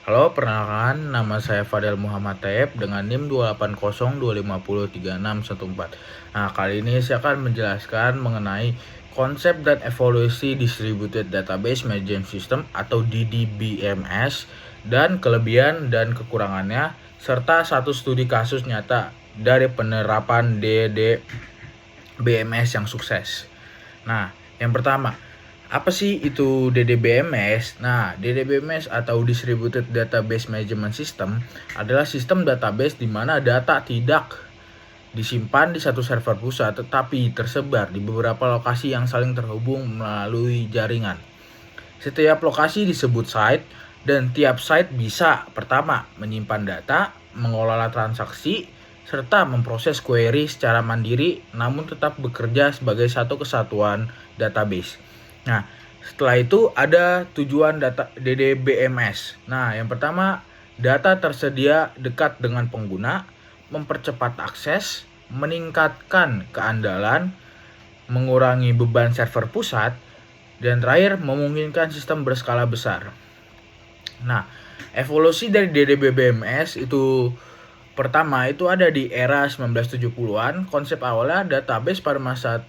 Halo, perkenalkan nama saya Fadel Muhammad Taib dengan NIM 28025036114. Nah, kali ini saya akan menjelaskan mengenai konsep dan evolusi Distributed Database Management System atau DDBMS dan kelebihan dan kekurangannya serta satu studi kasus nyata dari penerapan DDBMS yang sukses. Nah, yang pertama, apa sih itu DDBMS? Nah, DDBMS atau Distributed Database Management System adalah sistem database di mana data tidak disimpan di satu server pusat tetapi tersebar di beberapa lokasi yang saling terhubung melalui jaringan. Setiap lokasi disebut site dan tiap site bisa pertama menyimpan data, mengelola transaksi, serta memproses query secara mandiri namun tetap bekerja sebagai satu kesatuan database. Nah, setelah itu ada tujuan data DDBMS. Nah, yang pertama, data tersedia dekat dengan pengguna, mempercepat akses, meningkatkan keandalan, mengurangi beban server pusat, dan terakhir memungkinkan sistem berskala besar. Nah, evolusi dari DDBMS itu pertama itu ada di era 1970-an. Konsep awalnya database pada masa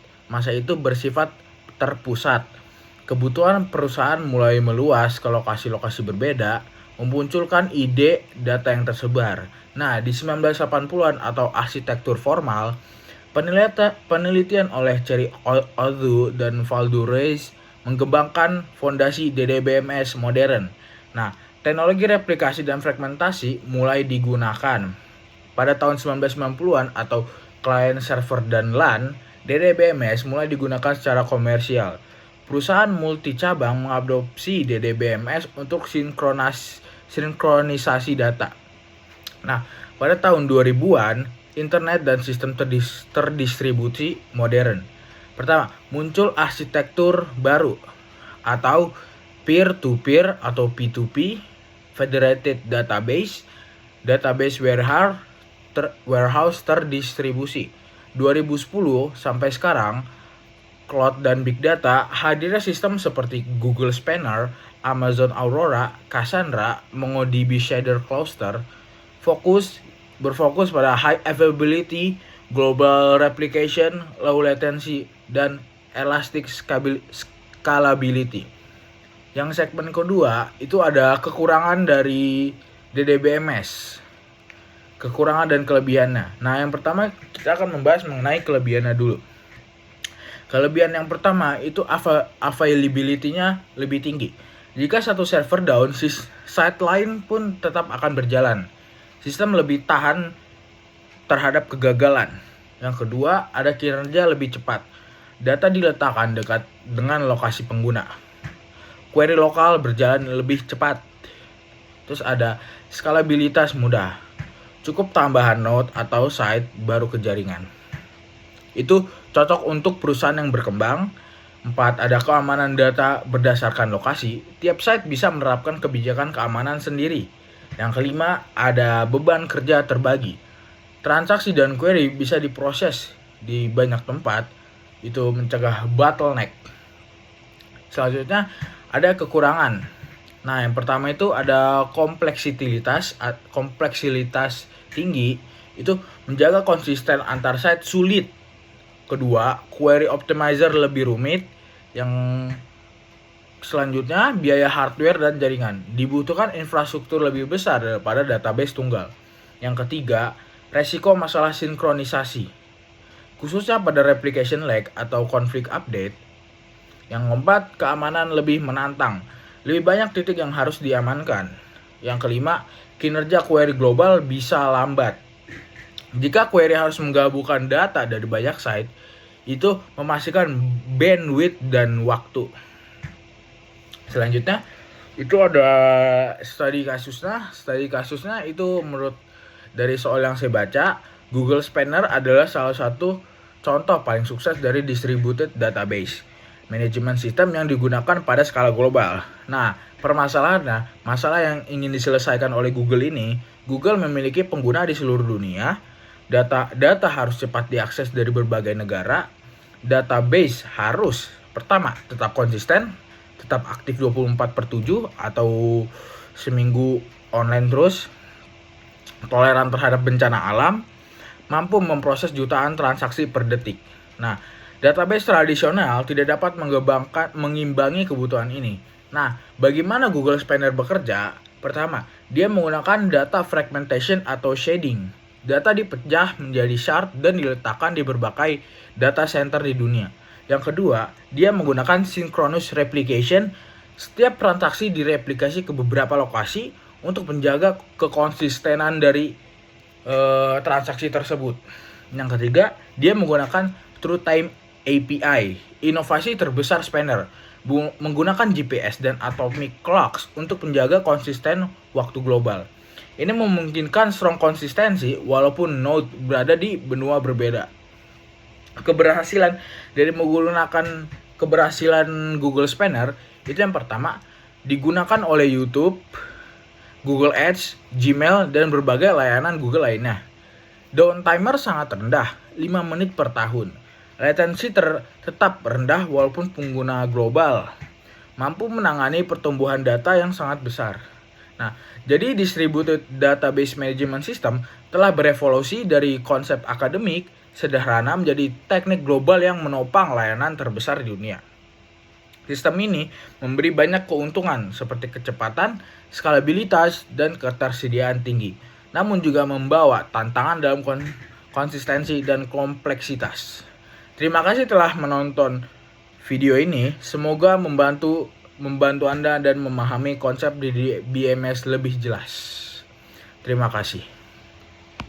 itu bersifat terpusat. Kebutuhan perusahaan mulai meluas ke lokasi-lokasi berbeda, memunculkan ide data yang tersebar. Nah, di 1980-an atau arsitektur formal, penelitian oleh Cherry Ozu dan Valdourez mengembangkan fondasi DDBMS modern. Nah, teknologi replikasi dan fragmentasi mulai digunakan. Pada tahun 1990-an atau client server dan LAN, DDBMS mulai digunakan secara komersial. Perusahaan multi cabang mengadopsi DDBMS untuk sinkronisasi data. Nah, pada tahun 2000-an, internet dan sistem terdistribusi modern. Pertama, muncul arsitektur baru atau peer-to-peer atau P2P, federated database, database warehouse terdistribusi. 2010 sampai sekarang, cloud dan big data, hadirnya sistem seperti Google Spanner, Amazon Aurora, Cassandra, MongoDB Shader Cluster berfokus pada high availability, global replication, low latency, dan elastic scalability. Yang segmen kedua itu ada kekurangan dari DDBMS. Kekurangan dan kelebihannya. Nah, yang pertama kita akan membahas mengenai kelebihannya dulu. Kelebihan yang pertama itu availability-nya lebih tinggi. Jika satu server down, site lain pun tetap akan berjalan. Sistem lebih tahan terhadap kegagalan. Yang kedua, ada kinerja lebih cepat. Data diletakkan dekat dengan lokasi pengguna. Query lokal berjalan lebih cepat. Terus ada skalabilitas mudah. Cukup tambahan node atau site baru ke jaringan. Itu cocok untuk perusahaan yang berkembang. 4. Ada keamanan data berdasarkan lokasi. Tiap site bisa menerapkan kebijakan keamanan sendiri. Yang kelima, ada beban kerja terbagi. Transaksi dan query bisa diproses di banyak tempat. Itu mencegah bottleneck. Selanjutnya, ada kekurangan. Nah, yang pertama itu ada kompleksitas tinggi. Itu menjaga konsisten antar site sulit. Kedua, query optimizer lebih rumit. Yang selanjutnya, biaya hardware dan jaringan. Dibutuhkan infrastruktur lebih besar daripada database tunggal. Yang ketiga, resiko masalah sinkronisasi. Khususnya pada replication lag atau conflict update. Yang keempat, keamanan lebih menantang. Lebih banyak titik yang harus diamankan. Yang kelima, kinerja query global bisa lambat. Jika query harus menggabungkan data dari banyak site, itu memastikan bandwidth dan waktu. Selanjutnya, itu ada studi kasusnya. Studi kasusnya itu menurut dari soal yang saya baca, Google Spanner adalah salah satu contoh paling sukses dari distributed database manajemen sistem yang digunakan pada skala global. Nah, permasalahannya, masalah yang ingin diselesaikan oleh Google ini, Google memiliki pengguna di seluruh dunia. Data harus cepat diakses dari berbagai negara. Database harus pertama tetap konsisten, tetap aktif 24/7 atau seminggu online terus, toleran terhadap bencana alam, mampu memproses jutaan transaksi per detik. Nah, database tradisional tidak dapat mengimbangi kebutuhan ini. Nah, bagaimana Google Spanner bekerja? Pertama, dia menggunakan data fragmentation atau shading. Data dipecah menjadi shard dan diletakkan di berbagai data center di dunia. Yang kedua, dia menggunakan synchronous replication. Setiap transaksi direplikasi ke beberapa lokasi untuk menjaga kekonsistenan dari transaksi tersebut. Yang ketiga, dia menggunakan True Time API. Inovasi terbesar Spanner menggunakan GPS dan atomic clocks untuk menjaga konsisten waktu global. Ini memungkinkan strong konsistensi walaupun node berada di benua berbeda. Keberhasilan Google Spanner itu yang pertama, digunakan oleh YouTube, Google Ads, Gmail, dan berbagai layanan Google lainnya. Downtimer sangat rendah, 5 menit per tahun. Latency tetap rendah walaupun pengguna global. Mampu menangani pertumbuhan data yang sangat besar. Nah, jadi Distributed Database Management System telah berevolusi dari konsep akademik sederhana menjadi teknik global yang menopang layanan terbesar di dunia. Sistem ini memberi banyak keuntungan seperti kecepatan, skalabilitas, dan ketersediaan tinggi. Namun juga membawa tantangan dalam konsistensi dan kompleksitas. Terima kasih telah menonton video ini. Semoga membantu Anda dan memahami konsep di BMS lebih jelas. Terima kasih.